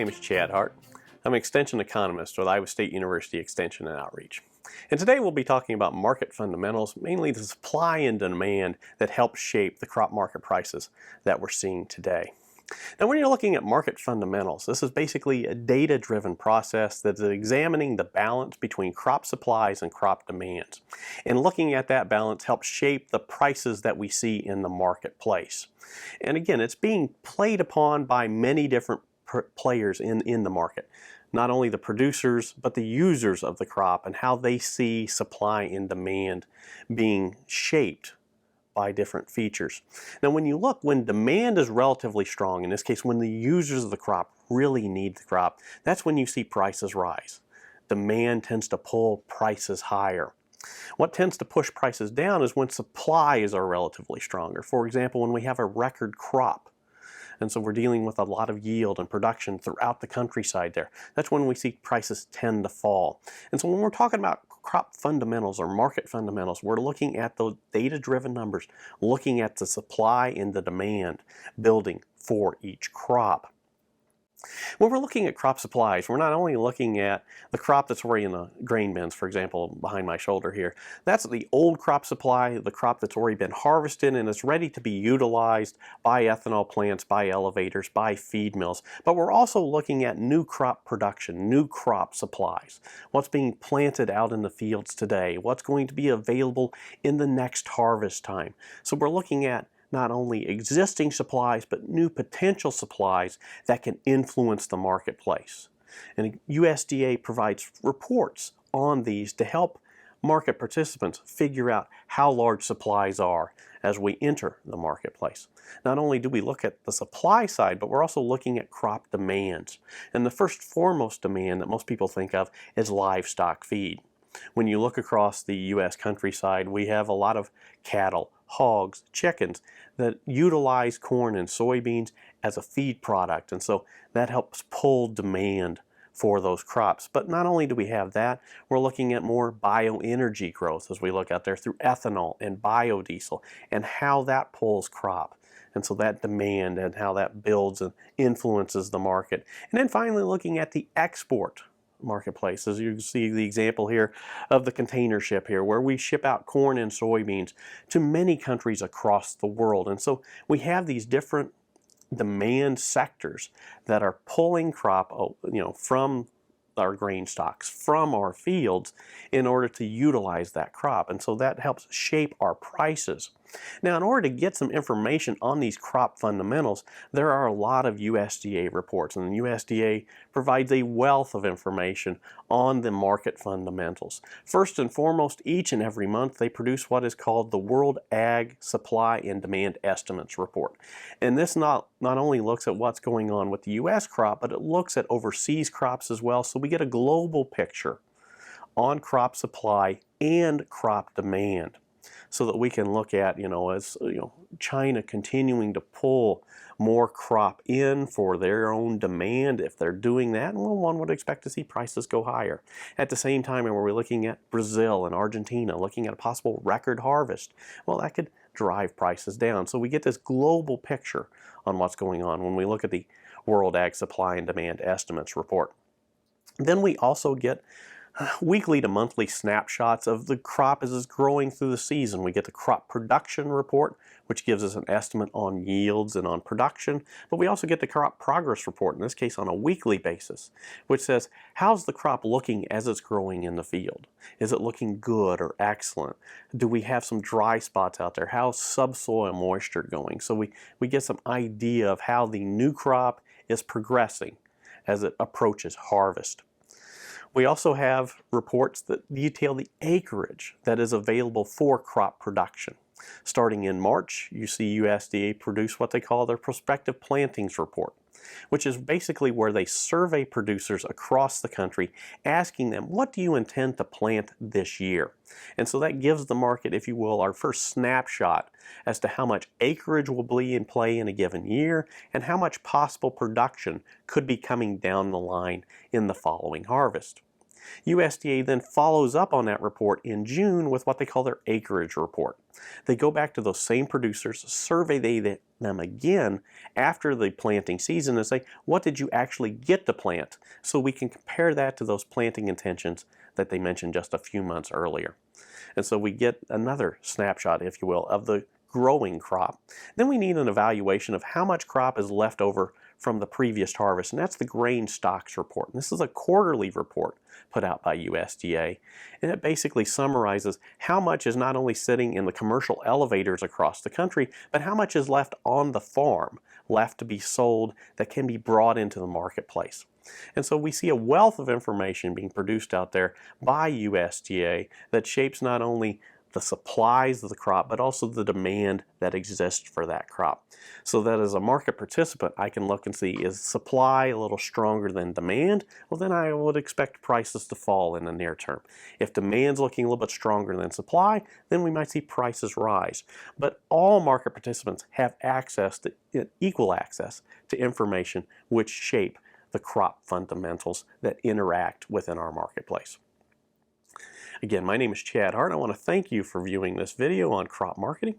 name is Chad Hart. I'm an extension economist with Iowa State University Extension and Outreach. And today we'll be talking about market fundamentals, mainly the supply and demand that help shape the crop market prices that we're seeing today. Now, when you're looking at market fundamentals, this is basically a data-driven process that's examining the balance between crop supplies and crop demands. And looking at that balance helps shape the prices that we see in the marketplace. And again, it's being played upon by many different players in the market. Not only the producers, but the users of the crop and how they see supply and demand being shaped by different features. Now, when demand is relatively strong, in this case, when the users of the crop really need the crop, that's when you see prices rise. Demand tends to pull prices higher. What tends to push prices down is when supplies are relatively stronger. For example, when we have a record crop, and so we're dealing with a lot of yield and production throughout the countryside there. That's when we see prices tend to fall. And so when we're talking about crop fundamentals or market fundamentals, we're looking at those data-driven numbers, looking at the supply and the demand building for each crop. When we're looking at crop supplies, we're not only looking at the crop that's already in the grain bins, for example, behind my shoulder here. That's the old crop supply, the crop that's already been harvested and is ready to be utilized by ethanol plants, by elevators, by feed mills. But we're also looking at new crop production, new crop supplies. What's being planted out in the fields today, what's going to be available in the next harvest time. So we're looking at not only existing supplies, but new potential supplies that can influence the marketplace. And USDA provides reports on these to help market participants figure out how large supplies are as we enter the marketplace. Not only do we look at the supply side, but we're also looking at crop demands. And the first foremost demand that most people think of is livestock feed. When you look across the U.S. countryside, we have a lot of cattle, hogs, chickens that utilize corn and soybeans as a feed product, and so that helps pull demand for those crops. But not only do we have that, we're looking at more bioenergy growth as we look out there through ethanol and biodiesel and how that pulls crop. And so that demand and how that builds and influences the market. And then finally looking at the export marketplace. As you see the example here of the container ship here, where we ship out corn and soybeans to many countries across the world. And so we have these different demand sectors that are pulling crop, from our grain stocks, from our fields, in order to utilize that crop. And so that helps shape our prices. Now, in order to get some information on these crop fundamentals, there are a lot of USDA reports, and the USDA provides a wealth of information on the market fundamentals. First and foremost, each and every month they produce what is called the World Ag Supply and Demand Estimates Report. And this not only looks at what's going on with the U.S. crop, but it looks at overseas crops as well, so we get a global picture on crop supply and crop demand, so that we can look at, China continuing to pull more crop in for their own demand. If they're doing that, well, one would expect to see prices go higher. At the same time, when we're looking at Brazil and Argentina, looking at a possible record harvest, well, that could drive prices down. So we get this global picture on what's going on when we look at the World Ag Supply and Demand Estimates Report. Then we also get weekly to monthly snapshots of the crop as it's growing through the season. We get the crop production report, which gives us an estimate on yields and on production, but we also get the crop progress report, in this case on a weekly basis, which says, how's the crop looking as it's growing in the field? Is it looking good or excellent? Do we have some dry spots out there? How's subsoil moisture going? So we get some idea of how the new crop is progressing as it approaches harvest. We also have reports that detail the acreage that is available for crop production. Starting in March, you see USDA produce what they call their prospective plantings report, which is basically where they survey producers across the country, asking them, what do you intend to plant this year? And so that gives the market, if you will, our first snapshot as to how much acreage will be in play in a given year and how much possible production could be coming down the line in the following harvest. USDA then follows up on that report in June with what they call their acreage report. They go back to those same producers, survey them again after the planting season and say, what did you actually get to plant? So we can compare that to those planting intentions that they mentioned just a few months earlier. And so we get another snapshot, if you will, of the growing crop. Then we need an evaluation of how much crop is left over from the previous harvest, and that's the grain stocks report. And this is a quarterly report put out by USDA, and it basically summarizes how much is not only sitting in the commercial elevators across the country, but how much is left on the farm, left to be sold, that can be brought into the marketplace. And so we see a wealth of information being produced out there by USDA that shapes not only the supplies of the crop, but also the demand that exists for that crop. So that as a market participant, I can look and see, is supply a little stronger than demand? Well, then I would expect prices to fall in the near term. If demand's looking a little bit stronger than supply, then we might see prices rise. But all market participants have access to, equal access to information which shape the crop fundamentals that interact within our marketplace. Again, my name is Chad Hart. I want to thank you for viewing this video on crop marketing.